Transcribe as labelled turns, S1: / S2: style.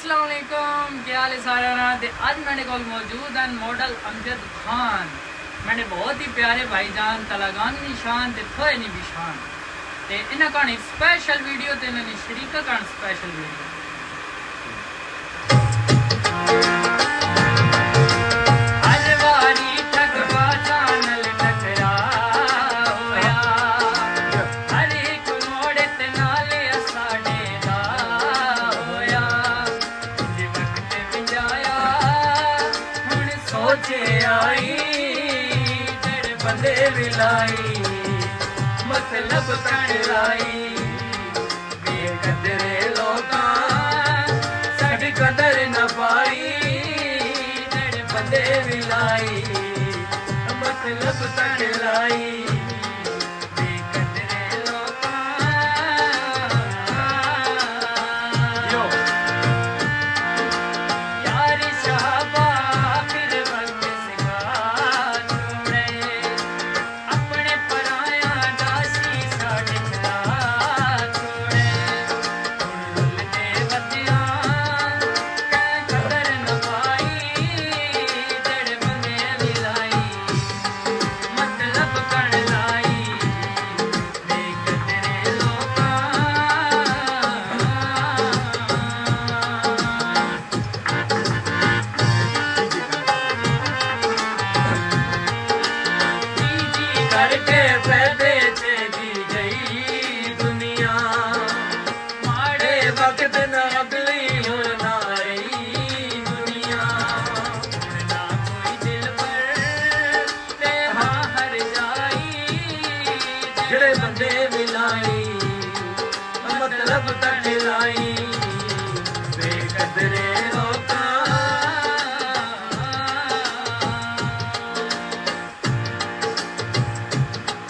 S1: अस्सलाम वालेकुम, क्या हाल है सारा ना। अज मेरे को मौजूद हैं मॉडल अमजद खान। मैंने बहुत ही प्यारे भाईजान तलागान निशान ते थोए नहीं बिशान ते इन्हां कहानी स्पेशल वीडियो ते इन्हां शरीका कहानी स्पेशल वीडियो।
S2: आई तेरे बंदे विलाई मतलब कड़लाई बेकदरे लोका साड़ी कदर न पाई तेरे बंदे विलाई मतलब कड़लाई करके फैदे दी गई दुनिया माड़े वक्त न अगली ना रही दुनिया ना कोई दिल पर ते हाँ हर जाई जेड़े बंदे मिलाई मतलब तक लाई बेकदरे